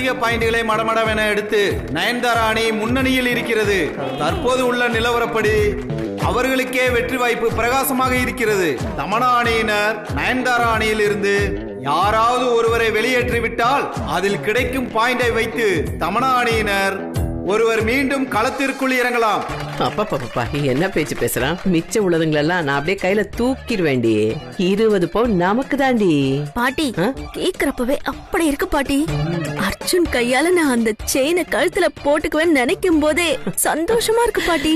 அதிக பாயிண்ட்களை மடமடவென எடுத்து நயன்தாரா அணி முன்னணியில் இருக்கிறது. தற்போது உள்ள நிலவரப்படி அவர்களுக்கே வெற்றி வாய்ப்பு பிரகாசமாக இருக்கிறது. தமன்னா அணியினர் நயன்தாரா அணியில் இருந்து யாராவது ஒருவரை வெளியேற்றிவிட்டால் அதில் கிடைக்கும் பாயிண்டை வைத்து தமன்னா அணியினர் ஒருவர் மீண்டும் களத்திற்குள் இறங்கலாம். அப்பா என்ன பேச்சு பேசுறான்? மிச்சம் உள்ளதுங்களெல்லாம் நான் அப்படியே கையில தூக்கிட வேண்டி 20 பவுன் நமக்கு தாண்டி. பாட்டி கேக்குறப்பவே அப்படி இருக்கு பாட்டி. அர்ஜுன் கையால நான் அந்த செயினை கழுத்துல போட்டுக்குவேன்னு நினைக்கும் போதே சந்தோஷமா இருக்கு பாட்டி.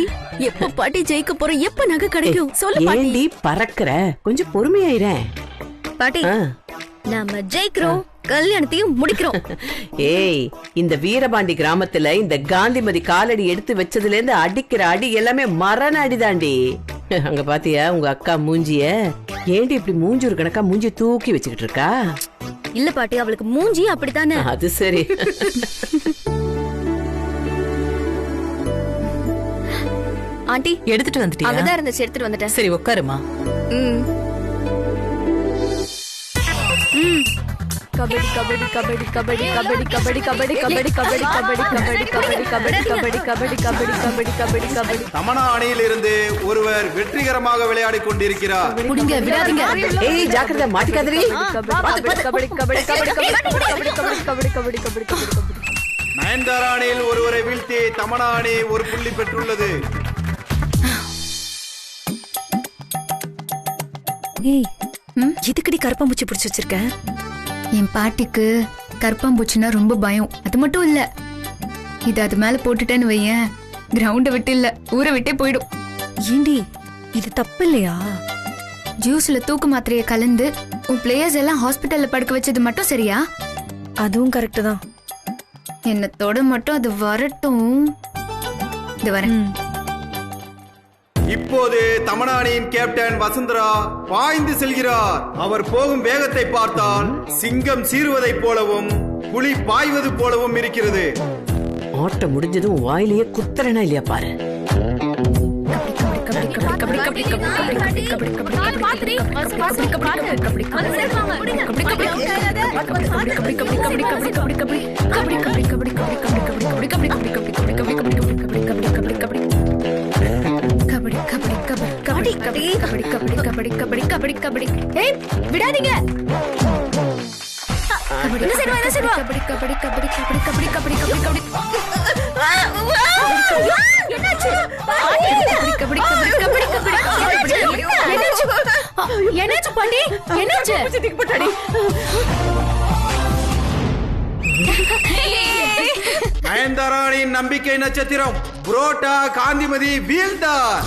எப்ப பாட்டி ஜெயிக்க போறோம், எப்ப நகை கிடைக்கும் சொல்லு பாட்டி. பறக்குற, கொஞ்சம் பொறுமையாயிரேன் பாட்டி. நாம ஜெயிக்கிறோம், கல்யாணத்தையும் முடிக்கிறோம். ஏய், இந்த வீரபாண்டி கிராமத்துல இந்த காந்திமதி காலடி எடுத்து வச்சதுல இருந்து அடிக்கிற அடி எல்லாமே மரண அடிதாண்டி. அங்க பாத்தியா உங்க அக்கா மூஞ்சிய? ஏண்டி இப்படி மூஞ்சூர் கணக்கா மூஞ்சி தூக்கி வச்சுக்கிட்டு இருக்கா? இல்ல பாட்டி, அவளுக்கு மூஞ்சி அப்படித்தானே. அது சரி. ஆண்டி எடுத்துட்டு வந்துட்டியா? அங்கதான் இருந்துச்சு, எடுத்துட்டு வந்துட்டேன். சரி உட்காருமா. கபடி கபடி கபடி கபடி கபடி கபடி கபடி கபடி கபடி கபடி கபடி கபடி கபடி கபடி கபடி கபடி கபடி கபடி கபடி. தமன்னா அணியில் இருந்து ஒருவர் வெற்றிகரமாக விளையாடி கொண்டிருக்கிறார். புடிங்க, விடாதீங்க. ஏய் ஜாக்கிரதை, மாட்டிக்காதீ. கபடி கபடி கபடி கபடி கபடி கபடி கபடி கபடி கபடி கபடி. நயன்தாரா அணியில் ஒருவரை வீழ்த்தி தமன்னா அணி ஒரு புள்ளி பெற்றுள்ளது. ஏய், எதுக்கடி கருப்பாம்பூச்சி பிடிச்சு வச்சிருக்க? என் பாட்டிக்கு கருப்பாம்பூச்சின்னா ரொம்ப பயம். அது மட்டும் இல்ல, இது அது மேல போட்டுட்டேன்னு வையேன், கிரவுண்ட விட்டு இல்ல ஊரை விட்டே போயிடும். ஏண்டி இது தப்பு இல்லையா? ஜூஸ்ல தூக்கு மாத்திரையை கலந்து உன் பிளேயர்ஸ் எல்லாம் ஹாஸ்பிட்டல்ல படுக்க வச்சது மட்டும் சரியா? அதுவும் கரெக்ட் தான். என்னத்தோட மட்டும் அது வரட்டும். இது வரேன். இப்போது தமன்னா அணியின் கேப்டன் வசுந்தரா பாய்ந்து செல்கிறார். அவர் போகும் வேகத்தை பார்த்தால் சிங்கம் சீறுவதைப் போலவும் புலி பாய்வது போலவும் இருக்கிறது. ஆட்டம் முடிஞ்சதும் வாயிலேயே குத்துறனா இல்லையா பாரு. விடாதீங்க. என்னாச்சு பாண்டி? என்னாச்சு? நயன்தாரா அணியின் நம்பிக்கை நட்சத்திரம் புரோட்டா காந்திமதி வீழ்ந்தார்.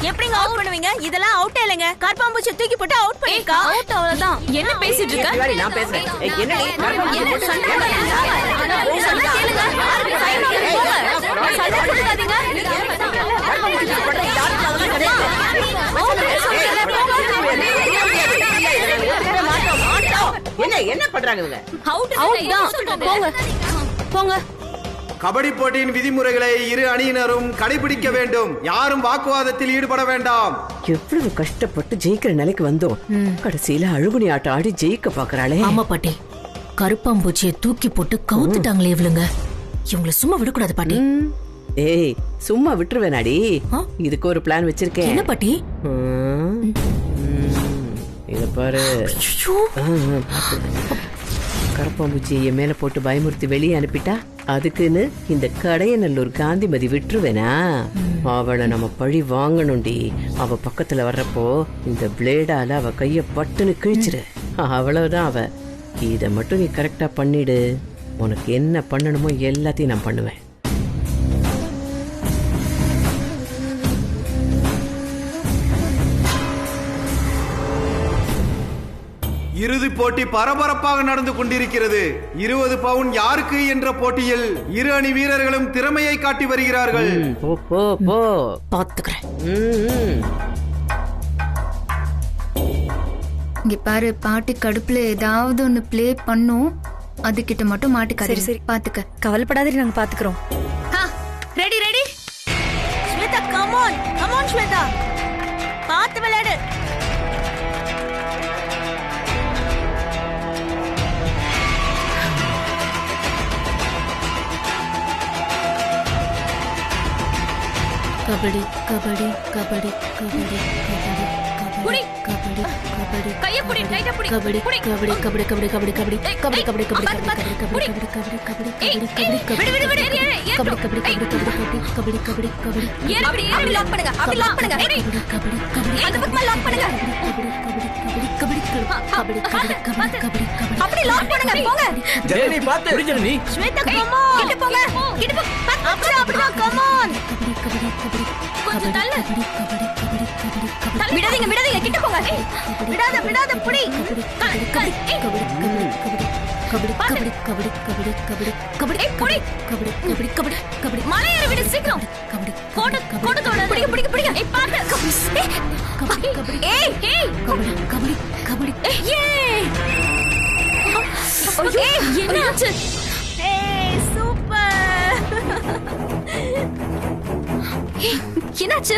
எப்படிங்க அவுட் பண்ணுவீங்க? இதெல்லாம் அவுட் இல்லங்க. கருப்பாம்பூச்சி தூக்கி போட்டு அவுட் பண்ணிருக்கா. அவுட் அவ்வளவுதான். என்ன பேசிட்டு இருக்க? நான் பேசுறேன். என்னடி என்ன பண்றாங்க இவங்க? அவுட் தான். போங்க போங்க. கபடி போட்டியின் விதிமுறைகளை இரு அணியினரும் கடைபிடிக்க வேண்டும். யாரும் வாக்குவாதத்தில் ஈடுபட வேண்டாம். எவ்வளவு கஷ்டப்பட்டு ஜெயிக்கிற நிலைக்கு வந்தோம். கடைசியில அழுகுனி ஆட்டம் ஆடி ஜெயிக்க பாக்குறாளே. ஆமா பாட்டி, கருப்பாம்பூச்சியை தூக்கி போட்டு கவுத்துட்டாங்களே இவளுங்க. இவங்கள சும்மா விடக்கூடாது பாட்டி. ஏய், சும்மா விட்டுருவேனாடி. இதுக்கு ஒரு பிளான் வச்சிருக்கேன். என்ன பாட்டி? இத பாரு. கருப்பாம்பூச்சியை மேல போட்டு பயமுறுத்தி வெளியே அனுப்பிட்டா அதுக்குன்னு இந்த கடையநல்லூர் காந்திமதி விட்டுருவேனா? அவளை நம்ம பழி வாங்கணும்டி. அவ பக்கத்துல வர்றப்போ இந்த பிளேடால அவ கைய பட்டுன்னு கிழிச்சிரு. அவ்வளவுதான் அவ. இத மட்டும் நீ கரெக்டா பண்ணிடு. உனக்கு என்ன பண்ணணுமோ எல்லாத்தையும் நான் பண்ணுவேன். இறுதி போட்டி பரபரப்பாக நடந்து கொண்டிருக்கிறது. 20 பவுன் யாருக்கு என்ற போட்டியில் இரு அணி வீரர்களும் திறமையை காட்டி வருகிறார்கள். போ போ போ, பாத்துக்கிறேன். இங்க பாரு, பாட்டி கடுப்புல ஏதாவது ஒண்ணு பிளே பண்ணும். அதுகிட்ட மட்டும் மாட்டுக்காது. சரி சரி பாத்துக்க. கவலைப்படாதீங்க, நாங்க பாத்துக்கிறோம். Ready ready. Shweta, come on come on Shweta, பாத்து விளையாடு. கபடி கபடி கபடி கபடி புடி. கபடி கபடி கைய புடி, டைட்டா புடி. கபடி புடி. கபடி கபடி கபடி கபடி கபடி கபடி கபடி கபடி பாத்து, பாத்து. கபடி புடி. கபடி கபடி கபடி ஏய், கபடி ஏய், விடு, விடு, விடு, ஏறு, ஏறு, கபடி ஏறு. கபடி கபடி கபடி கபடி கபடி கபடி ஏறு, அப்படி ஏறு, lock பண்ணுங்க, அப்படி lock பண்ணுங்க. கபடி கபடி கபடி அந்த பக்கமா lock பண்ணுங்க. கபடி கபடி கபடி கபடி கபடி கபடி கபடி கபடி அப்படி lock பண்ணுங்க, போங்க. ஜனனி பாத்து புரிஞ்சு நீ ஸ்வேதா, come on. கிட்ட போங்க, கிட்ட போ. அப்படிதான், come on. கபடி கபடி கபடி கொஞ்சம் தள்ளு. கபடி கபடி கபடி கபடி கபடி விடாதீங்க, விடாதீங்க, கிட்ட போங்க. விடாத, விடாத, புடி. கபடி கபடி கபடி கபடி கபடி கபடி கபடி கபடி கபடி ஏய், புடி. கபடி கபடி கபடி கபடி மலை ஏற விடு, சீக்கிரம். கபடி கோட்டை தொடாத. பிடிங்க, பிடிங்க, பிடிங்க. ஏய், பாத்து. கபடி கபடி ஏய், ஏய். கபடி கபடி கபடி ஏய். ஏய், என்னாச்சு? ஏய், சூப்பர். ஏய், என்னாச்சு?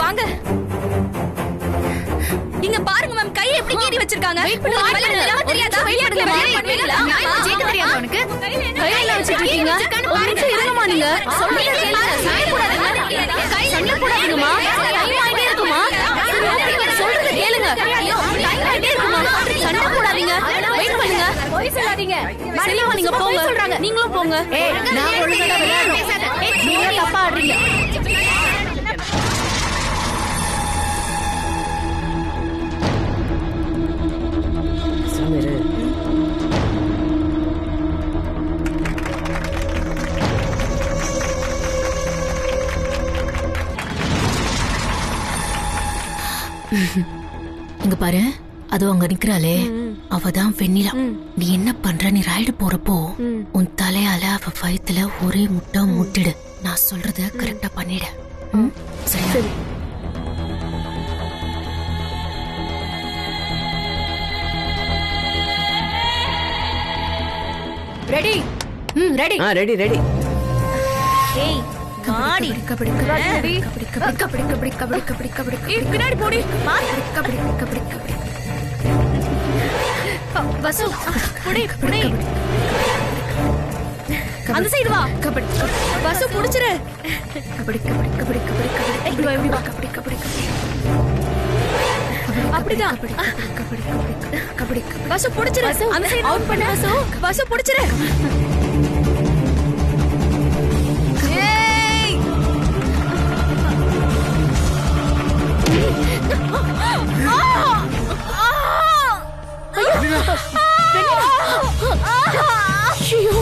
வாங்க. இங்க பாருங்க மேம், கையை எப்படி கீறி வச்சிருக்காங்க. தெரியாதா? தெரியாதா ஜெயிக்க தெரியாதா உனக்கு? கையில வச்சிட்டு இருக்கீங்க. ஒரு நிமிஷம் இருங்கம்மா, நீங்க சொல்றத கேளுங்க. சண்டை போடாதீங்கம்மா. டைம் ஆயிட்டே இருக்குமா? சொல்றத கேளுங்க. டைம் ஆயிட்டே இருக்குமா? சண்டை போடாதீங்க. வெயிட் பண்ணுங்க. போய் சொல்லாதீங்க. சரிம்மா, நீங்க போங்க. நீங்களும் போங்க. நான் ஒழுங்கா விளையாடணும். நீங்க தப்பா ஆடுறீங்க. சுமிரு இங்க பாரு, அது அங்க நிக்கிறாளே, அவதான் வெண்ணிலா. நீ என்ன பண்ற? நீ ரைடு போறப்போ உன் தலையால அவ வயித்துல ஒரே முட்டை முட்டிடு. நான் சொல்றத கரெக்டா பண்ணிடு. சரி. ரெடி? ரெடி. ரெடி ரெடி ஏய், காடி. கபடி கபடி கபடி கபடி கபடி கபடி கபடி கபடி ஏய், பின்னாடி போடி. கபடி கபடி கபடி வசு, புடி, புடி. அந்த சைடு வா. கபடி வசு, புடிச்சிரு. கபடி கபடி கபடி கபடி கபடி இப்படி வா, இப்படி வா. கபடி கபடி அப்படிதான். கபடி கபடி கபடி வசு, புடிச்சிரு. அந்த சைடு அவுட் பண்ணு. வசு, வசு, புடிச்சிரு. ஏய். ஐயோ.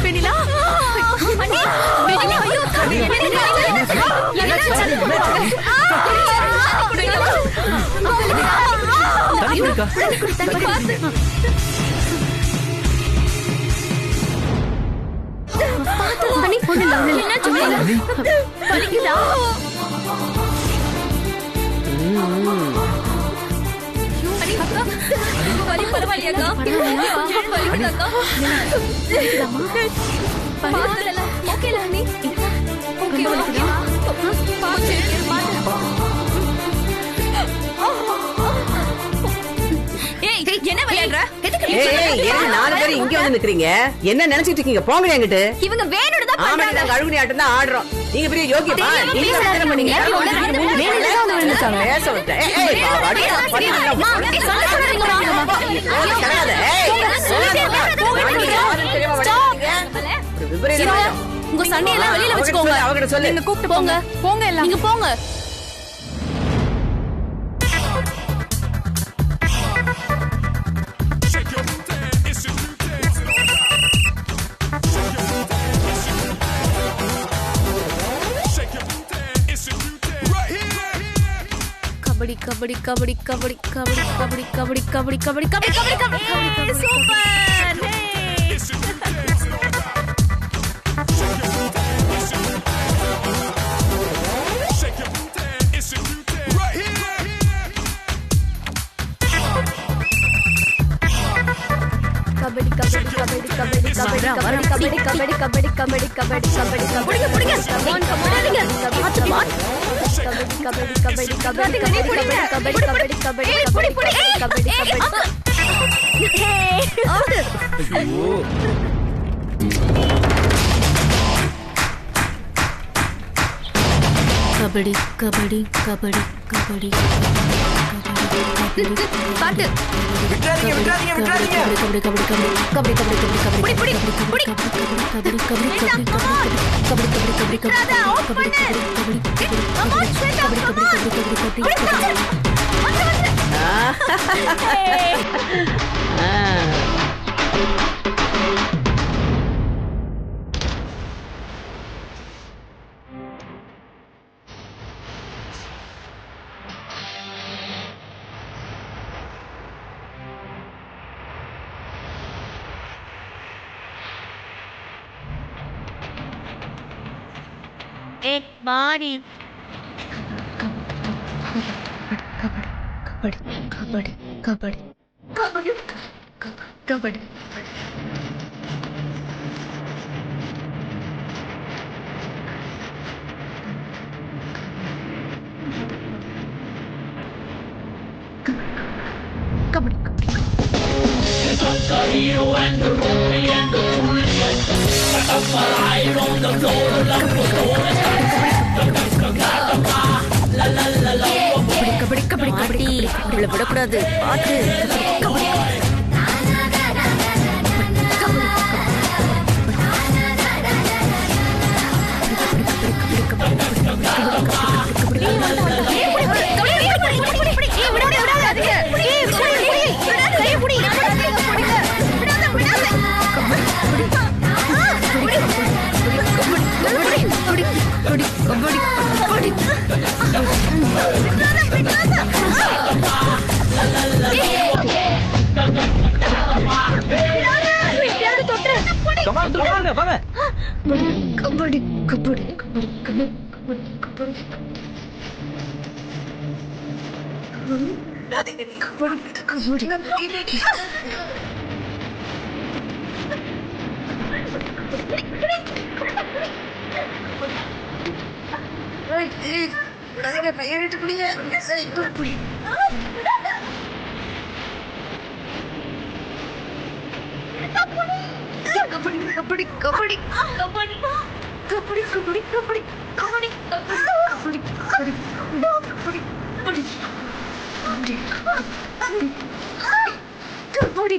வெண்ணிலா. அண்ணி, வெண்ணிலா, ஐயோ. தண்ணி குடிக்கா அண்ணி, என்ன சொல்லுங்க? வலிக்குதா? அண்ணி, அக்கா, வலி பரவாயில்லையாக்கா? வலிக்குதாக்கா? பரவாயில்ல. ஓகேல அண்ணி. Okay, okay. பாத்து, ஏய், என்ன விளையாடுற? எதுக்கு நீ ஏன் 4 பேர் இங்க வந்து நிக்கிறீங்க? என்ன நினைச்சிட்டு இருக்கீங்க? போங்க என்கிட்ட. இவங்க வேணும்னு தான் ஆமா, பண்றாங்க. நாங்க அழுகுனி ஆட்டம் தான் ஆடுறோம். நீங்க பெரிய யோகியமா? நீங்க பேசாத. என்ன பண்ணீங்க? வேணும்னு தான் அவங்க விழுந்துட்டாங்க. பேச விட்டேன். ஏய், அடி, பண்ணி அம்மா, சொல்ல சொல்றீங்களா? கிடையாது. ஏய், சொல்லிட்டே விபரீதம் ஆயிடும். உங்க சண்டையெல்லாம் வெளியில வச்சுக்கோங்க. அவகிட்ட சொல்லு. நீங்க கூப்பிட்டு போங்க. போங்க எல்லாம். நீங்க போங்க. கபடி கபடி கபடி கபடி கபடி கபடி கபடி கபடி கபடி கபடி கபடி கபடி சூப்பர். கபடி கபடி கபடி கபடி கபடி கபடி கபடி கபடி கபடி கபடி கபடி கபடி கபடி புடிங்க கமான் கமான் பாத்து பாத்து கபடி கபடி கபடி கபடி கபடி கபடி கபடி கபடி கபடி கபடி கபடி கபடி கபடி கபடி கபடி பாத்து விட்டுறாதீங்க விட்டுறாதீங்க விட்டுறாதீங்க கபடி கபடி கபடி கபடி கபடி கபடி கபடி கபடி கபடி கபடி கபடி கபடி கபடி கபடி एक बारी கபடி கபடி கபடி கபடி கபடி கபடி கபடி கபடி பாட்டி இவ்வளவு விடக்கூடாது பாத்து வாங்க வாங்க கபடி கபடி கபடி கபடி கபடி கபடி கபடி கபடி கபடி கபடி கபடி கபடி கபடி கபடி கபடி கபடி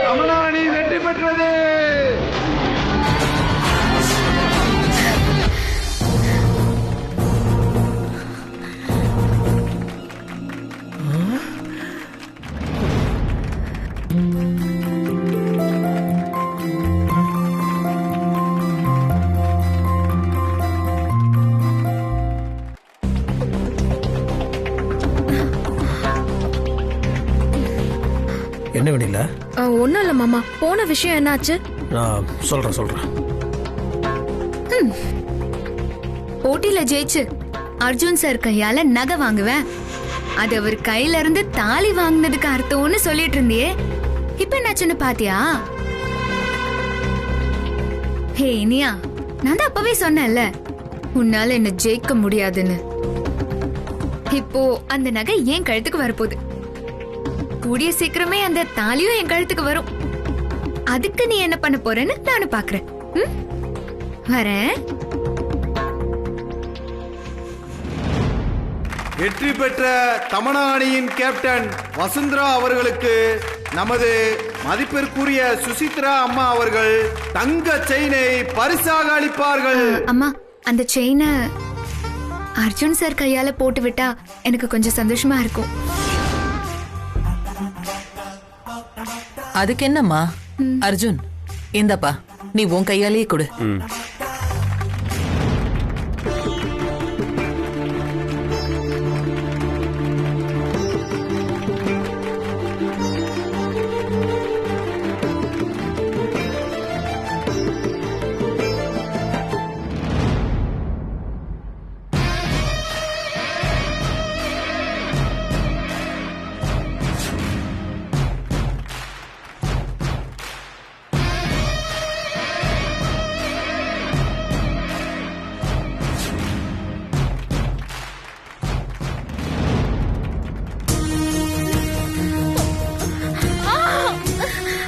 தமிழாணி வெற்றி பெற்றது. என்ன வேணில ஒன்னும் இல்ல மாமா, போன விஷயம் என்னாச்சு? நான் சொல்றேன் போட்டியில ஜெயிச்சு அர்ஜுன் சார் கையால நகை வாங்குவேன், அது அவர் கையில இருந்து தாலி வாங்கினதுக்கு அர்த்தம்னு சொல்லிட்டு இருந்தியே, இப்ப என்னாச்சுன்னு பாத்தியா? ஹே இனியா, நான் தான் அப்பவே சொன்னேன்ல உன்னால என்ன ஜெயிக்க முடியாதுன்னு. இப்போ அந்த நகை என் கழுத்துக்கு வரப்போகுது, கூடிய சீக்கிரமே அந்த தாலியும் என் கழுத்துக்கு வரும். அதுக்கு நீ என்ன பண்ண போறேன்னு நானும் பாக்குறேன். வரேன். வெற்றி பெற்ற தமிழ் அணியின் கேப்டன் வசுந்தரா அவர்களுக்கு நமது மதிப்பிற்குரிய சுசித்ரா அம்மா அவர்கள் தங்க செயினை பரிசாக அளிப்பார்கள். அம்மா, அந்த செயினை அர்ஜுன் சார் கையால போட்டு விட்டா எனக்கு கொஞ்சம் சந்தோஷமா இருக்கும். அதுக்கு என்னம்மா அர்ஜுன், இந்தப்பா நீ உன் கையாலேயே கொடு.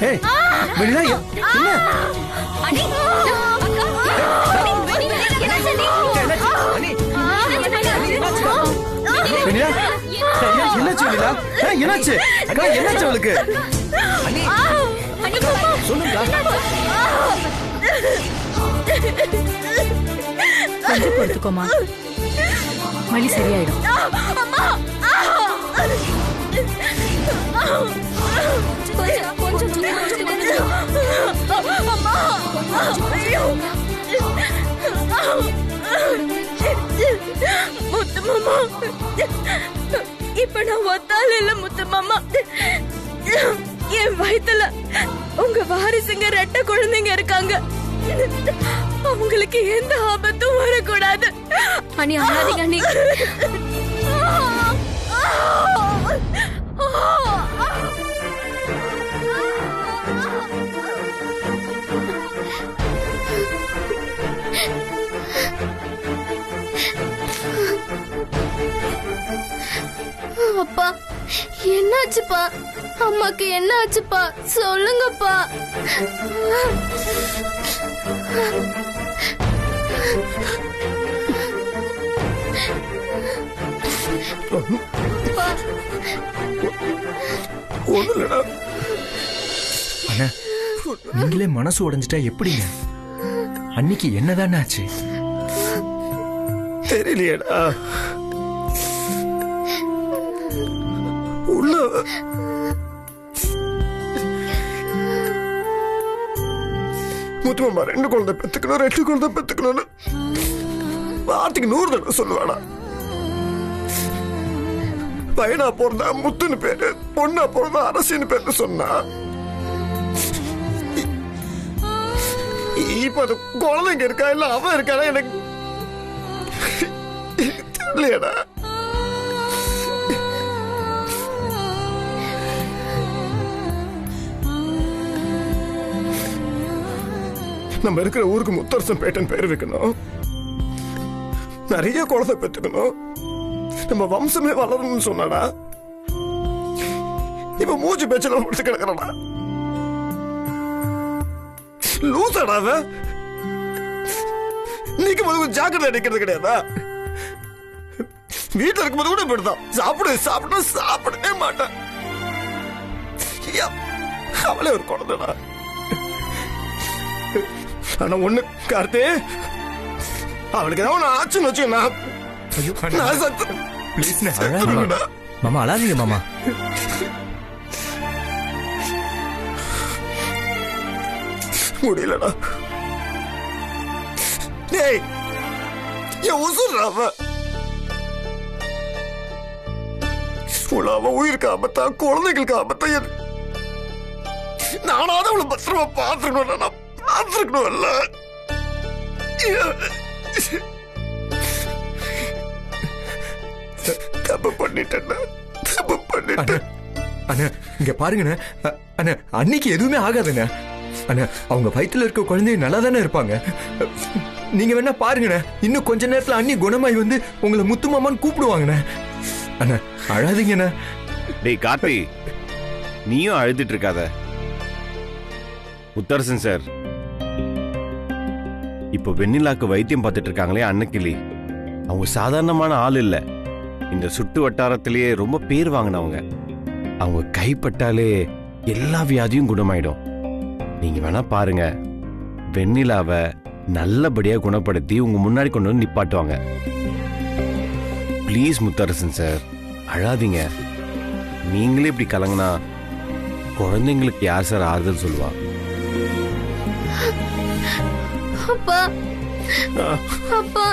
ஏய் வெண்ணிலா என்ன அண்ணி வெண்ணிலா என்னாச்சு வெண்ணிலா என்னாச்சு அக்கா என்னாச்சு அவளுக்கு சொல்லுங்க கொஞ்சம் பொறுத்துக்கோமா வலி சரியாயிடும் முத்து மாமா, இப்ப நான் ஒத்தால இல்ல முத்து மாமா. என் வயித்துல உங்க வாரிசுங்க ரெட்ட குழந்தைங்க இருக்காங்க. அவங்களுக்கு எந்த ஆபத்தும் வரக்கூடாது. அண்ணி அழாதீங்க அண்ணி. அப்பா என்னாச்சுப்பா? அம்மாக்கு என்ன ஆச்சுப்பா? சொல்லுங்கப்பா. அண்ணா நீங்களே மனசு உடைஞ்சிட்டா எப்படிங்க? அன்னைக்கு என்னதானே ஆச்சு? தெரியலையடா. உள்ள முத்துமாமா 2 குழந்தை பெத்துக்கணும் 2 குழந்தை பெத்துக்கணும்னு வார்த்தைக்கு 100 தடவை சொல்லுவாடா. பையனா பிறந்தா முத்துன்னு பேரு, பொண்ணா பிறந்தா அரசின்னு பேரு சொன்னா. இப்ப அது குழந்தைங்க இருக்கா இல்ல அவன் இருக்கானா எனக்கு தெரியலையடா. நம்ம இருக்கிற ஊருக்கு முத்தரசன் பேட்டன் பேர் வைக்கணும், நிறைய குழந்தை பெற்றுக்கணும், நம்ம வம்சமே வளரணும்னு சொன்னாடா. இப்ப மூச்சு பேச்சல முடிச்சு கிடக்குறா. லூசாடா அவன். நீக்கு முதல்ல ஜாக்கிரதை அடிக்கிறது கிடையாதா? வீட்டுல இருக்கும்போது கூட இப்படிதான். சாப்பிட சாப்பிடவே மாட்டேன். அவளே ஒரு குழந்தைடா. ஆனா ஒண்ணு கார்த்தி, அவளுக்கு ஏதாவது ஆச்சுன்னு வச்சு மாமா அழாதீங்க மாமா. முடியலடா. டேய் என் உசுறாவ அவ உயிருக்கு ஆபத்தா குழந்தைகளுக்கு ஆபத்தா? நானாவது அவளை பத்திரமா பார்த்துக்கணும். பார்த்துருக்கணும்ல. தப்பு பண்ணிட்டேன். அண்ணா இங்க பாருங்கண்ணே. அண்ணா அன்னைக்கு எதுவுமே ஆகாதுண்ணே. அண்ணா அவங்க வயித்துல இருக்க குழந்தைய நல்லா தானே இருப்பாங்க. நீங்க வேணா பாருங்கண்ணே, இன்னும் கொஞ்ச நேரத்துல அண்ணி குணமாய் வந்து உங்களை முத்துமாமான்னு கூப்பிடுவாங்கண்ணே. அண்ணா அழாதீங்கண்ணா. டேய் கார்த்தி, நீயும் அழுதுட்டு இருக்காத. முத்தரசன் சார், இப்போ வெண்ணிலாக்கு வைத்தியம் பார்த்துட்டு இருக்காங்களே அன்னக்கிளி, அவங்க சாதாரணமான ஆள் இல்ல. இந்த சுட்டு வட்டாரத்திலேயே ரொம்ப பேர் வாங்கினவங்க. அவங்க கைப்பட்டாலே எல்லா வியாதியும் குணமாயிடும். நீங்க வேணா பாருங்க, வெண்ணிலாவை நல்லபடியா குணப்படுத்தி உங்க முன்னாடி கொண்டு வந்து நிப்பாட்டுவாங்க. ப்ளீஸ் முத்தரசன் சார், அழாதீங்க. நீங்களே இப்படி கலங்கினா குழந்தைங்களுக்கு யார் சார் ஆறுதல் சொல்லுவா? அப்பா அப்பா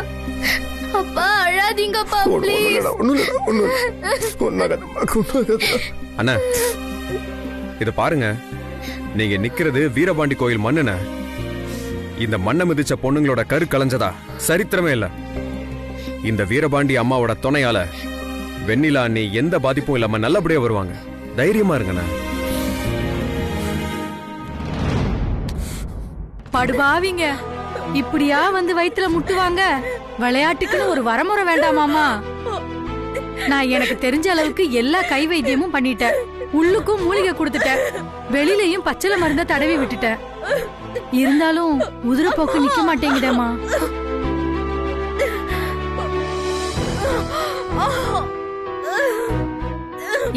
அப்பா அழாதீங்கப்பா ப்ளீஸ். அண்ணா இத பாருங்க, நீங்க நிக்கிறது வீரபாண்டி கோயில் மண்ணுன. இந்த மண்ணை மிதிச்ச பொண்ணுங்களோட கரு கலைஞ்சதா சரித்திரமே இல்ல. இந்த வீரபாண்டி அம்மாவோட துணையால வெண்ணிலா அண்ணி எந்த பாதிப்பும் இல்லாம நல்லபடியா வருவாங்க. தைரியமா இருங்கண்ணா. படுபாவிங்க, இப்படியா வந்து வயித்துல முட்டுவாங்க? விளையாட்டுக்குன்னு ஒரு வரமுறை வேண்டாமாமா? நான் எனக்கு தெரிஞ்ச அளவுக்கு எல்லா கை வைத்தியமும் பண்ணிட்டேன். உள்ளுக்கும் மூலிகை கொடுத்துட்டேன். வெளியிலயும் பச்சளை மருந்த தடவி விட்டுட்டேன். இருந்தாலும் உதிரப்போக்கு நிக்க மாட்டேங்குதேம்மா.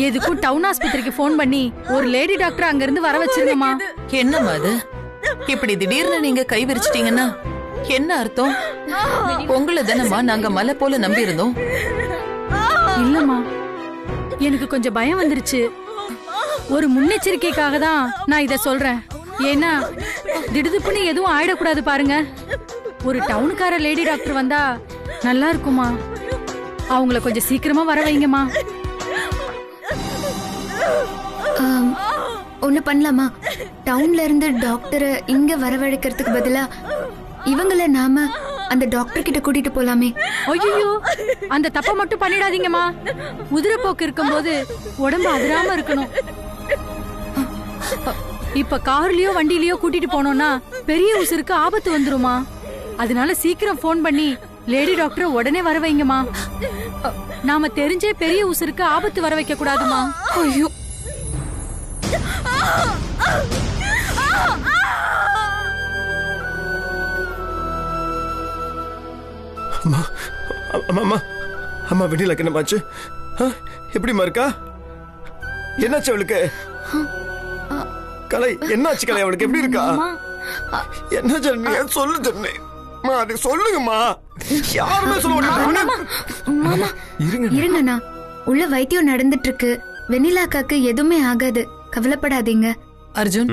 எதுக்கும் டவுன் ஆஸ்பத்திரிக்கு போன் பண்ணி ஒரு லேடி டாக்டர் அங்க இருந்து வர வச்சிருங்கம்மா. என்னம்மா அது? இப்படி திடீர்னு நீங்க கை விரிச்சிட்டீங்கன்னா என்ன அர்த்தம்? உங்களை தானம்மா நாங்க மலை போல நம்பி இருந்தோம். இல்லம்மா, எனக்கு கொஞ்சம் பயம் வந்துருச்சு. ஒரு முன்னெச்சரிக்கைக்காக தான் நான் இத சொல்றேன். ஏன்னா திடுதுப்புன்னு எதுவும் ஆயிடக்கூடாது பாருங்க. ஒரு டவுனுக்கார லேடி டாக்டர் வந்தா நல்லா இருக்குமா? அவங்கள கொஞ்சம் சீக்கிரமா வர வைங்கம்மா. ஒண்ணு பண்ணலாமா? டவுன்ல இருந்து டாக்டரை இங்க வரவழைக்கிறதுக்கு பதிலா இவங்கள நாம அந்த டாக்டர் கிட்ட கூட்டிட்டு போலாமே. ஐயோ, அந்த தப்ப மட்டும் பண்ணிடாதீங்கம்மா. உதிரப்போக்கு இருக்கும்போது உடம்பு அதிராம இருக்கணும். இப்ப கார்லயோ வண்டிலயோ கூட்டிட்டு போனோம்னா பெரிய உசுருக்கு ஆபத்து வந்துருமா. அதனால சீக்கிரம் போன் பண்ணி லேடி டாக்டரை உடனே வர வைங்கம்மா. நாம தெரிஞ்சே பெரிய உசுருக்கு ஆபத்து வர வைக்க கூடாதுமா. ஐயோ, அம்மா அம்மா அம்மா அம்மா வெண்ணிலாக்கு என்னமாச்சு? எப்படிமா இருக்கா? என்னாச்சு அவளுக்கு? கலை என்னாச்சு? கலை அவளுக்கு எப்படி இருக்கா? என்னாச்சு? நீ சொல்லு சொன்னே. அது சொல்லுங்கம்மா. யாருமே சொல்ல மாமா இருங்கண்ணா, உள்ள வைத்தியம் நடந்துட்டு இருக்கு. வெண்ணிலாக்காக்கு எதுவுமே ஆகாது, கவலைப்படாதீங்க. அர்ஜுன்,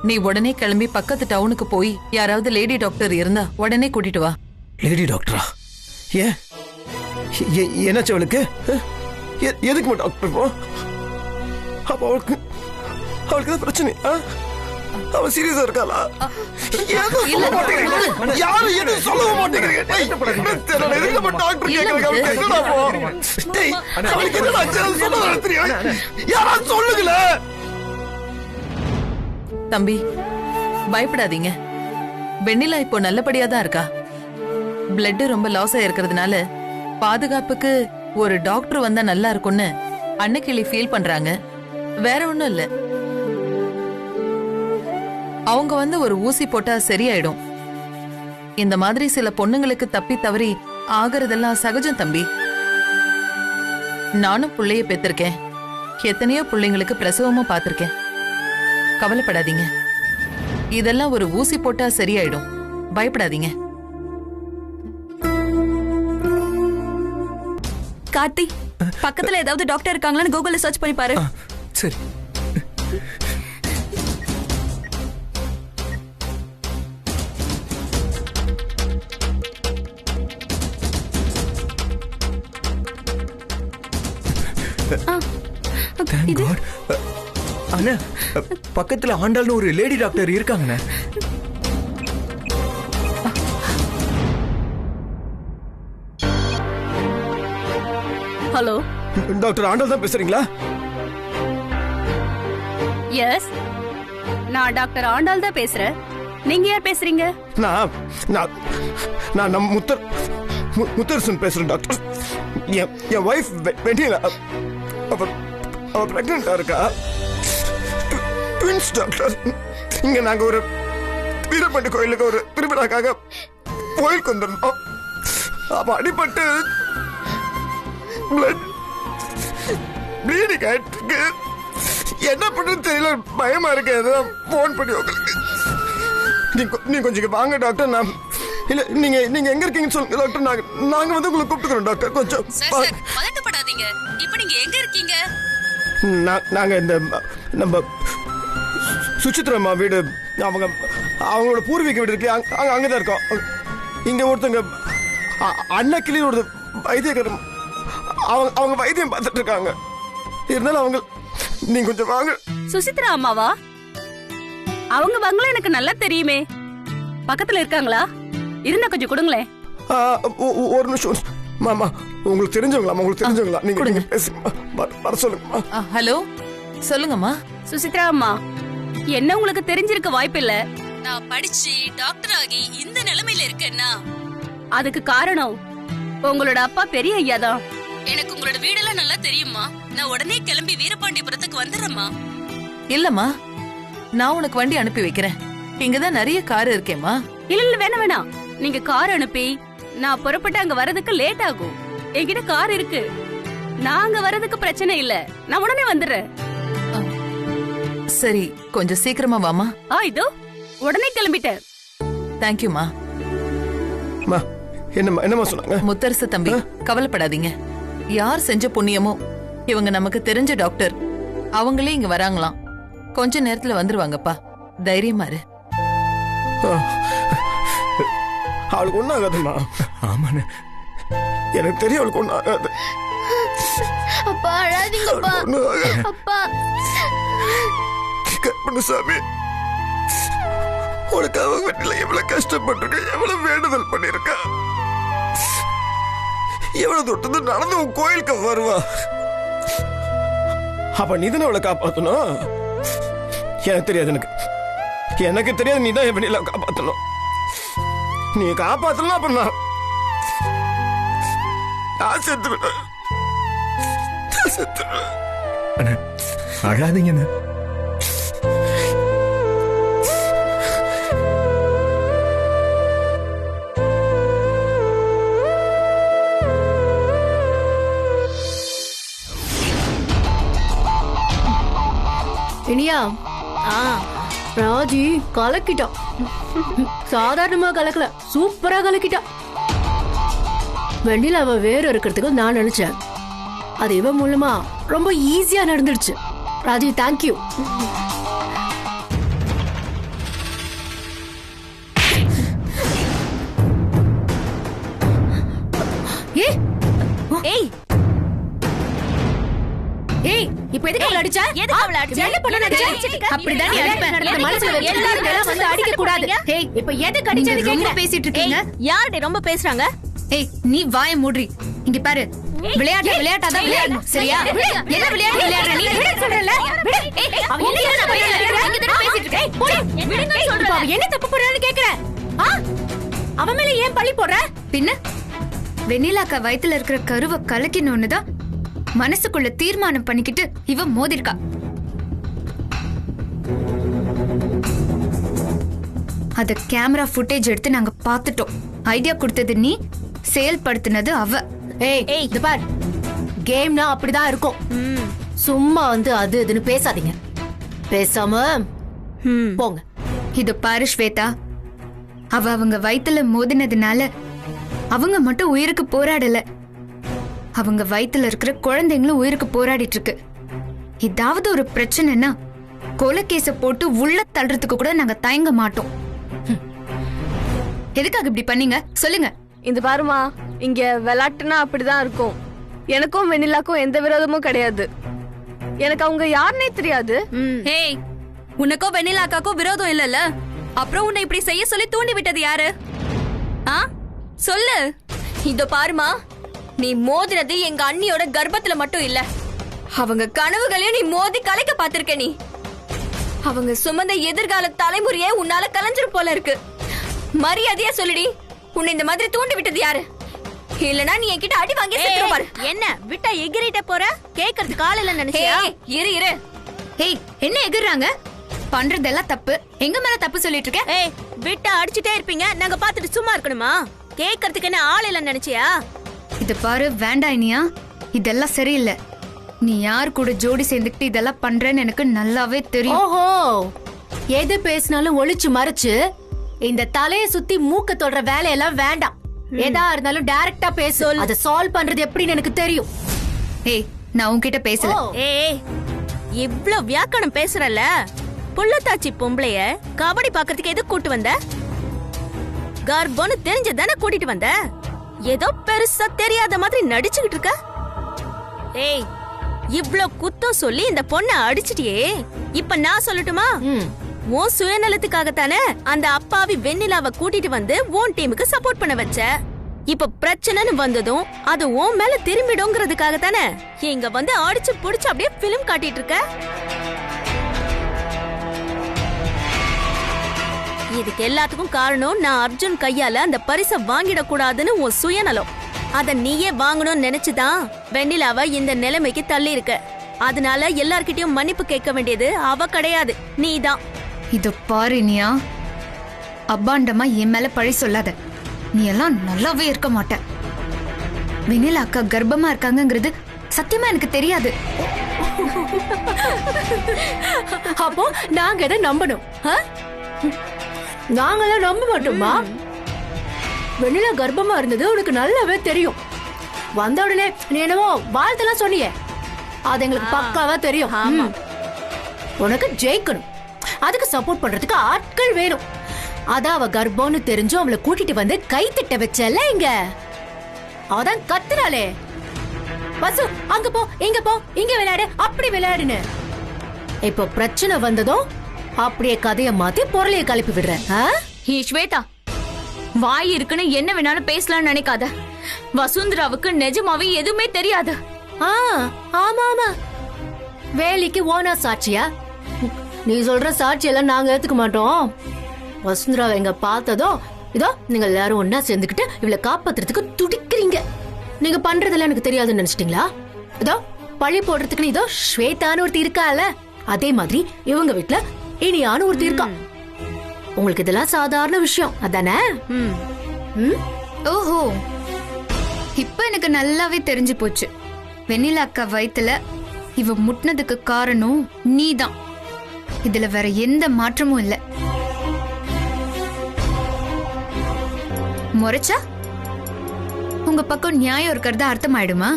நீ உடனே கிளம்பி பக்கத்து டவுனுக்கு போய் யாராவது லேடி டாக்டர் இருந்தா உடனே கூட்டிட்டு வா. லேடி டாக்டரா? ஏன் என்னாச்சு அவளுக்கு? எதுக்கு டாக்டர் போ? அப்ப அவளுக்கு தான் பிரச்சனை? அவ சீரியஸா இருக்காளா? யாரும் எதுவும் சொல்லவும் மாட்டேங்கிறீங்க. சொல்லுங்கள தம்பி, பயப்படாதீங்க. வெண்ணிலா இப்போ நல்லபடியா தான் இருக்கா. பிளட் ரொம்ப லாஸ் ஆயிருக்கிறதுனால பாதுகாப்புக்கு ஒரு டாக்டர் வந்தா நல்லா இருக்கும்னு அன்னைக்கிளி ஃபீல் பண்றாங்க. வேற ஒண்ணும் இல்ல. அவங்க வந்து ஒரு ஊசி போட்டா சரியாயிடும். இந்த மாதிரி சில பொண்ணுங்களுக்கு தப்பி தவறி ஆகிறதெல்லாம் சகஜம் தம்பி. நானும் புள்ளைய பெத்திருக்கேன். எத்தனையோ பிள்ளைங்களுக்கு பிரசவமும் பார்த்திருக்கேன். கவலைப்படாதீங்க. இதெல்லாம் ஒரு ஊசி போட்டா சரியாயிடும். பயப்படாதீங்க. கார்த்தி, பக்கத்துல ஏதாவது டாக்டர் இருக்காங்களான்னு கூகுள்ல சர்ச் பண்ணி பாரு. சரி. Thank God. அண்ணா, பக்கத்துல ஆண்டாள்னு ஒரு லேடி டாக்டர் இருக்காங்கண்ணே. ஹலோ, டாக்டர் ஆண்டாள் தான் பேசுறீங்களா? எஸ், நான் டாக்டர் ஆண்டாள் தான் பேசுறேன். நீங்க யார் பேசுறீங்க? நான் நம்ம முத்தரசன் பேசுறேன் டாக்டர். என் வைஃப் வெண்ணிலா, அவ பிரெக்னெண்டா இருக்கா. Twins doctor. இங்க நாங்க ஒரு வீரபாண்டி கோயிலுக்கு ஒரு திருவிழாக்காக கோயிலுக்கு வந்திருந்தோம். அப்ப அடிபட்டு ப்ளீடிங் ஆயிட்டு இருக்கு. என்ன பண்றது தெரியல, பயமா இருக்கு. அதான் போன் பண்ணி உங்களுக்கு. நீங்க கொஞ்சம் வாங்க டாக்டர். நான் இல்ல, நீங்க எங்க இருக்கீங்கன்னு சொல்லுங்க டாக்டர். நாங்க வந்து உங்களை கூப்பிட்டுக்கிறோம் டாக்டர். கொஞ்சம் பதட்டப்படாதீங்க. இப்போ நீங்க எங்க இருக்கீங்க? நாங்க இந்த நம்ம சுசித்ரம்மா வீடு, அவங்களோட பூர்வீக வீடு இருக்கு, அங்கதான் இருக்கோம். இங்க ஒருத்தங்க அன்னக்கிளி ஒரு வைத்தியகரம், அவங்க வைத்தியம் பார்த்துட்டு இருக்காங்க. இருந்தாலும் அவங்க நீங்க கொஞ்சம் வாங்க. சுசித்ரா அம்மாவா? அவங்க பங்களா எனக்கு நல்லா தெரியுமே. பக்கத்துல இருக்காங்களா? இருந்தா கொஞ்சம் கொடுங்களேன். ஒரு நிமிஷம் மாமா. உங்களுக்கு தெரிஞ்சவங்களா? உங்களுக்கு தெரிஞ்சவங்களா? நீங்க பேசுங்க, வர சொல்லுங்கம்மா. ஹலோ, சொல்லுங்கம்மா. சுசித்ரா அம்மா, என்ன உங்களுக்கு தெரிஞ்சிருக்க வாய்ப்பில்ல. நான் படிச்சு டாக்டர் ஆகி இந்த நிலைமையில இருக்கேன்னா அதுக்கு காரணம் உங்களோட அப்பா பெரிய ஐயா தான். எனக்கு உங்களோட வீடெல்லாம் நல்லா தெரியுமா? நான் உடனே கிளம்பி வீரபாண்டியபுரத்துக்கு வந்துடுறேம்மா. இல்லம்மா, நான் உனக்கு வண்டி அனுப்பி வைக்கிறேன். இங்கதான் நிறைய கார் இருக்கேம்மா. இல்ல வேணாம். நீங்க கார் அனுப்பி நான் புறப்பட்டு அங்க வரதுக்கு லேட் ஆகும். என்கிட்ட கார் இருக்கு. நான் அங்க வரதுக்கு பிரச்சனை இல்ல. நான் உடனே வந்துடுறேன். சரி, கொஞ்சம் சீக்கிரமா வாமா. இதோ உடனே கிளம்பிட்டேன். தேங்க்யூமா. என்னம்மா சொன்னாங்க? முத்தரசு தம்பி, கவலைப்படாதீங்க. யார் செஞ்ச புண்ணியமோ இவங்க நமக்கு தெரிஞ்ச டாக்டர். அவங்களே இங்க வராங்களாம். கொஞ்ச நேரத்துல வந்துருவாங்கப்பா. தைரியமா இரு. அவளுக்கு ஒன்றும் ஆகாதுமா. ஆமாண்ணே, எனக்கு தெரியும் அவளுக்கு ஒன்றும் ஆகாது. அப்பா அழாதீங்கப்பா. அப்பா கருப்பண்ணசாமி, உனக்கு அவங்க வீட்டில் எவ்வளவு கஷ்டப்பட்டிருக்க, எவ்வளவு வேண்டுதல் பண்ணிருக்கா, எவ்வளவு தொட்டது நடந்து உன் கோயிலுக்கு வருவா. அப்ப நீ தானே அவளை காப்பாத்தணும். எனக்கு தெரியாது. எனக்கு தெரியாது. நீ தான் என் வெளியில காப்பாத்தணும். நீ காப்பாத்தலாம். அப்ப நான் செத்துருவேன். அண்ணா அழாதீங்கண்ணா. இனியா, ராஜி கலக்கிட்டான். சாதாரணமா கலக்கல, சூப்பரா கலக்கிட்டான். வெண்ணில அவ வேற இருக்கிறதுக்கு நான் நினைச்சேன். அது இவன் மூலமா ரொம்ப ஈஸியா நடந்துடுச்சு. ராஜி, தேங்க்யூ. இப்ப எதுக்கு அவள அடிச்சா? எதுக்கு அவள அடிச்சா? என்ன பண்ண அடிச்சா? அப்படிதான் நீ அடிப்ப. இந்த மனசுல வச்சு எல்லாரும் வந்து அடிக்க கூடாது. ஏய், இப்ப எதுக்கு அடிச்சது கேக்குற? பேசிட்டு இருக்கீங்க. யாரடி ரொம்ப பேசுறாங்க? ஏய், நீ வாயை மூடி. இங்க பாரு, விளையாட்டாதான் விளையாடணும். சரியா? என்ன விளையாட்டு விளையாடுற நீ? விட சொல்றல. விட. அவ என்ன பேசிட்டு இருக்க? போடி. விடுங்க சொல்றல. அவ என்ன தப்பு பண்றான்னு கேக்குற? அவ மேல ஏன் பழி போடுற? பின்ன வெண்ணிலாக்கா வயித்துல இருக்கிற கருவை கலக்கினோன்னு தான் மனசுக்குள்ள தீர்மானம் பண்ணிக்கிட்டு இவ மோதிருக்கா. அத கேமரா ஃபுட்டேஜ் எடுத்து நாங்க பாத்துட்டோம். ஐடியா கொடுத்தது நீ, செயல்படுத்தினது அவ. ஏய், இது பார், கேம்னா அப்படிதான் இருக்கும். சும்மா வந்து அது இதுன்னு பேசாதீங்க. பேசாம போங்க. இது பாரு ஸ்வேதா, அவங்க வயித்துல மோதினதுனால அவங்க மட்டும் உயிருக்கு போராடல. அவங்க வயித்துல இருக்கிற குழந்தைங்களும் உயிருக்கு போராடிட்டு இருக்கு. ஏதாவது ஒரு பிரச்சனைனா கொலைகேச போட்டு உள்ள தள்ளுறதுக்கு கூட நாங்க தயங்க மாட்டோம். எதுக்காக இப்படி பண்ணீங்க சொல்லுங்க. இந்த பாருமா, இங்க விளையாட்டுனா அப்படிதான் இருக்கும். எனக்கும் வெண்ணிலாக்கும் எந்த விரோதமும் கிடையாது. எனக்கு அவங்க யாருன்னே தெரியாது. ஏய், உனக்கும் வெண்ணிலாக்காக்கும் விரோதம் இல்லல்ல? அப்புறம் உன்னை இப்படி செய்ய சொல்லி தூண்டி விட்டது யாரு? சொல்லு. இதோ பாருமா, நீ மோதினது எங்க அண்ணியோட கர்ப்பத்துல மட்டும் இல்ல, அவங்க கனவுகளையும் நீ மோதி கலைக்க பாத்திருக்க. நீ அவங்க சுமந்த எதிர்கால தலைமுறையே உன்னால கலைஞ்சிரும் போல இருக்கு. மரியாதையா சொல்லுடி, உன்னை இந்த மாதிரி தூண்டி விட்டது யாரு? இல்லனா நீ என்கிட்ட அடி வாங்கி செத்துற பாரு. என்ன விட்டா எகிரிட்ட போற? கேக்குறது காலையில நினைச்சியா? இரு இரு. ஏய், என்ன எகிர்றாங்க? பண்றதெல்லாம் தப்பு. எங்க மேல தப்பு சொல்லிட்டு இருக்க? ஏய், விட்டா அடிச்சிட்டே இருப்பீங்க, நாங்க பாத்துட்டு சும்மா இருக்கணுமா? கேக்குறதுக்கு என்ன ஆள் இல்ல நினைச்சியா? இது பாரு, வேண்டாம் இனியா, இதெல்லாம் சரியில்லை. நீ யார் கூட ஜோடி சேர்ந்துக்கிட்டு இதெல்லாம் பண்றேன்னு எனக்கு நல்லாவே தெரியும். ஓஹோ, எது பேசினாலும் ஒளிச்சு மறைச்சு இந்த தலைய சுத்தி மூக்க தொடுற வேலையெல்லாம் வேண்டாம். எதா இருந்தாலும் டைரக்டா பேசு. அதை சால்வ் பண்றது எப்படின்னு எனக்கு தெரியும். ஏய், நான் உன்கிட்ட பேசல. ஏய், இவ்ளோ வியாக்கணம் பேசுறல, புள்ளத்தாச்சி பொம்பளைய கபடி பாக்குறதுக்கு எது கூட்டு வந்த? கர்ப்பம்னு தெரிஞ்சதானே கூட்டிட்டு வந்த? ஏதோ பெருசா தெரியாத மாதிரி நடிச்சுக்கிட்டு இருக்க. ஏய், இவ்ளோ குத்தம் சொல்லி இந்த பொண்ணை அடிச்சிட்டியே, இப்ப நான் சொல்லட்டுமா? உன் சுயநலத்துக்காகத்தானே அந்த அப்பாவி வெண்ணிலாவை கூட்டிட்டு வந்து உன் டீமுக்கு சப்போர்ட் பண்ண வச்ச. இப்ப பிரச்சனைன்னு வந்ததும் அது உன் மேல திரும்பிடுங்கிறதுக்காகத்தானே இங்க வந்து அடிச்சு புடிச்சு அப்படியே பிலிம் காட்டிட்டு இருக்க. இதுக்கு எல்லாத்துக்கும் காரணம் நான் அர்ஜுன் கையால அந்த பரிசை வாங்கிட கூடாதுன்னு உன் சுயநலம். அத நீயே வாங்கணும்னு நினைச்சுதான் வெண்ணிலாவை இந்த நிலைமைக்கு தள்ளி இருக்க. அதனால எல்லார்கிட்டயும் மன்னிப்பு கேட்க வேண்டியது அவ கிடையாது, நீதான். இது பாரு இனியா, அபாண்டமா என் மேல பழி சொல்லாத. நீ எல்லாம் நல்லாவே இருக்க மாட்ட. வெண்ணிலா அக்கா கர்ப்பமா இருக்காங்கங்கிறது சத்தியமா எனக்கு தெரியாது. அப்போ நாங்க எதை நம்பணும்? நாங்களாம் நம்ப மாட்டோமா? வெண்ணிலா கர்ப்பமா இருந்தது உனக்கு நல்லாவே தெரியும். வந்த உடனே நீ என்னவோ வாழ்த்தெல்லாம் சொன்னியே, அது எங்களுக்கு பக்காவா தெரியும். உனக்கு ஜெயிக்கணும், அதுக்கு சப்போர்ட் பண்றதுக்கு ஆட்கள் வேணும். அதான் அவ கர்ப்பம்னு தெரிஞ்சு அவளை கூட்டிட்டு வந்து கை திட்ட வச்சல. இங்க அவதான் கத்துறாளே, வசு அங்க போ, இங்க போ, இங்க விளையாடு, அப்படி விளையாடுன்னு. இப்போ பிரச்சனை வந்ததும் அப்படியே கதைய மாத்தி பொருளைய கிளப்பி விடுறேன். ஸ்வேதா, வாய் இருக்குன்னு என்ன வேணாலும் பேசலாம்னு நினைக்காத. வசுந்தராவுக்கு நிஜமாவே எதுவுமே தெரியாது. ஆமா ஆமா, வேலைக்கு ஓனா சாட்சியா? நீ சொல்ற சாட்சியெல்லாம் நாங்க ஏத்துக்க மாட்டோம். வசுந்தராவை எங்க பார்த்ததும் இதோ நீங்க எல்லாரும் ஒன்னா சேர்ந்துக்கிட்டு இவளை காப்பாத்துறதுக்கு துடிக்கிறீங்க. நீங்க பண்றதெல்லாம் எனக்கு தெரியாதுன்னு நினைச்சிட்டீங்களா? இதோ பழி போடுறதுக்குன்னு இதோ ஸ்வேதான்னு ஒருத்தி இருக்கால, அதே மாதிரி இவங்க வீட்டுல இனியான்னு ஒருத்தி இருக்கா. உங்களுக்கு இதெல்லாம் சாதாரண விஷயம் அதானே? ஓஹோ, இப்ப எனக்கு நல்லாவே தெரிஞ்சு போச்சு. வெண்ணிலா அக்கா வயித்துல இவ முட்டினதுக்கு காரணம் நீதான். இதுல வேற எந்த மாற்றமும் இல்ல. முறைச்சா உங்க பக்கம் நியாயம் இருக்கிறது அர்த்தமாயிடுமா?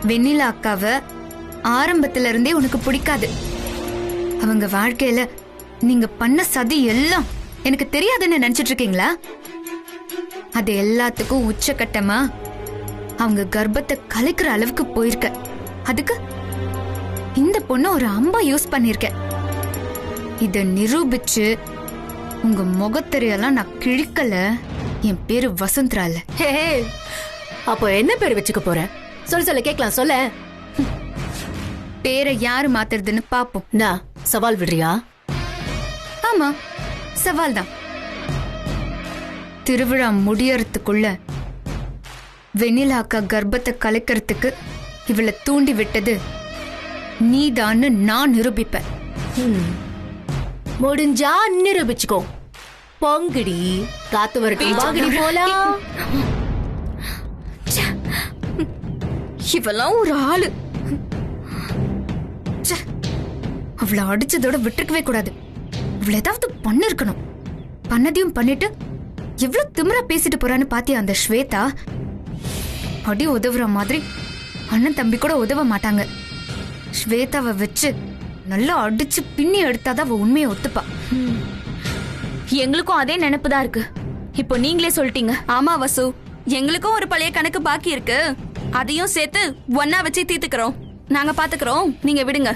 வெண்ணிலா அக்காவை ஆரம்பத்துல இருந்தே உனக்கு பிடிக்காது. அவங்க வாழ்க்கையில நீங்க பண்ண சதி எல்லாம் எனக்கு தெரியாதுன்னு நினைச்சிட்டு இருக்கீங்களா? அது எல்லாத்துக்கும் உச்சகட்டமா அவங்க கர்ப்பத்தை கலைக்கிற அளவுக்கு போயிருக்க. அதுக்கு இந்த பொண்ணு ஒரு அம்பா யூஸ் பண்ணிருக்க. இத நிரூபிச்சு உங்க முகத்தெரியெல்லாம் நான் கிழிக்கல. என் பேரு வசுந்தரா இல்ல. அப்போ என்ன பேர் வச்சுக்க போற? சொல்ல கேட்கலாம், சொல்ல. பேரை யாரு மாத்துறதுன்னு பாப்போம். நான் சவால் விடுறியா? ஆமா, சவால் தான். திருவிழா முடியறதுக்குள்ள வெண்ணிலா அக்கா கர்ப்பத்தை கலைக்கிறதுக்கு இவளை தூண்டி விட்டது நீதான்னு நான் நிரூபிப்பேன். முடிஞ்சா நிரூபிச்சுக்கோ. பொங்கடி காத்து வரட்டும், வாங்கடி போலாம். இவெல்லாம் ஒரு ஆளு. அவளை அடிச்சதோட விட்டுருக்கவே கூடாது. இவள ஏதாவது பண்ணிருக்கணும். பண்ணதையும் பண்ணிட்டு எவ்வளவு திமிரா பேசிட்டு போறான்னு பாத்தியா அந்த ஸ்வேதா? அடி உதவுற மாதிரி அண்ணன் தம்பி கூட உதவ மாட்டாங்க. ஸ்வேதாவை வச்சு நல்லா அடிச்சு பின்னி எடுத்தாதான் அவ உண்மையை ஒத்துப்பா. எங்களுக்கும் அதே நினைப்புதான் இருக்கு. இப்போ நீங்களே சொல்லிட்டீங்க. ஆமா வசு, எங்களுக்கும் ஒரு பழைய கணக்கு பாக்கி இருக்கு. அதையும் சேர்த்து ஒன்னா வச்சு தீர்த்துக்கிறோம். நாங்க பாத்துக்கிறோம், நீங்க விடுங்க.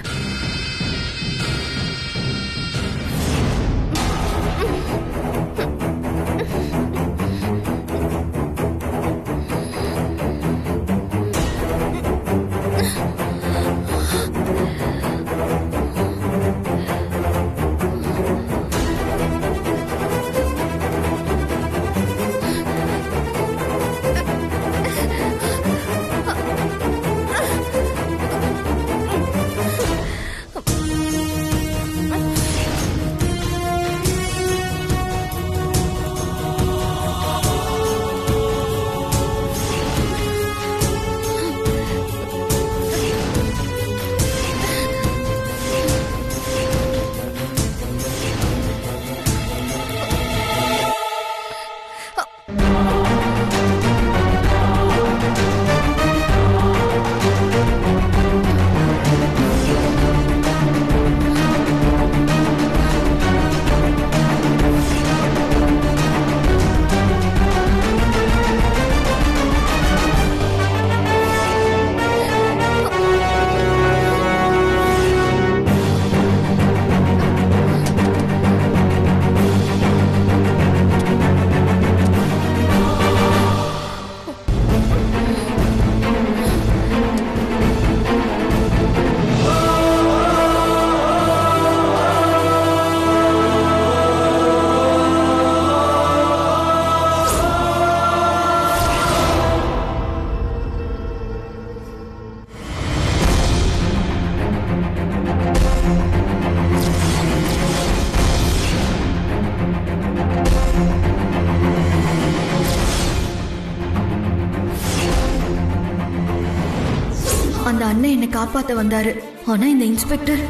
காப்பாத்த வந்தாரு. ஆனா இந்த இன்ஸ்பெக்டர்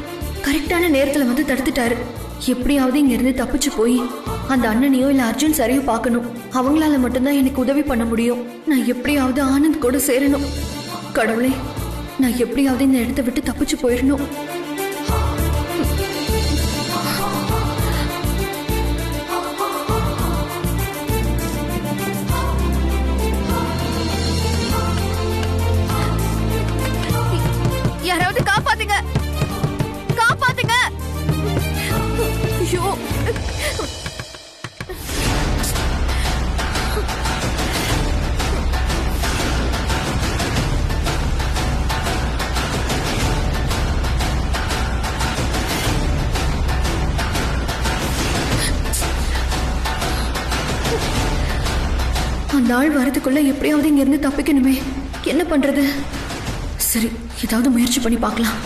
கரெக்டான நேரத்துல வந்து தடுத்துட்டாரு. எப்படியாவது இங்க இருந்து தப்பிச்சு போய் அந்த அண்ணனையோ இல்ல அர்ஜுன் சரியோ பார்க்கணும். அவங்களால மட்டும்தான் எனக்கு உதவி பண்ண முடியும். நான் எப்படியாவது ஆனந்த் கூட சேரணும். கடவுளே, நான் எப்படியாவது இந்த இடத்த விட்டு தப்பிச்சு போயிடணும். யாராவது காப்பாத்துங்க, காப்பாத்துங்க. ஐயோ, அந்த ஆள் வரதுக்குள்ள எப்படியாவது இங்க இருந்து தப்பிக்கணுமே. என்ன பண்றது? சரி, ஏதாவது முயற்சி பண்ணி பார்க்கலாம்.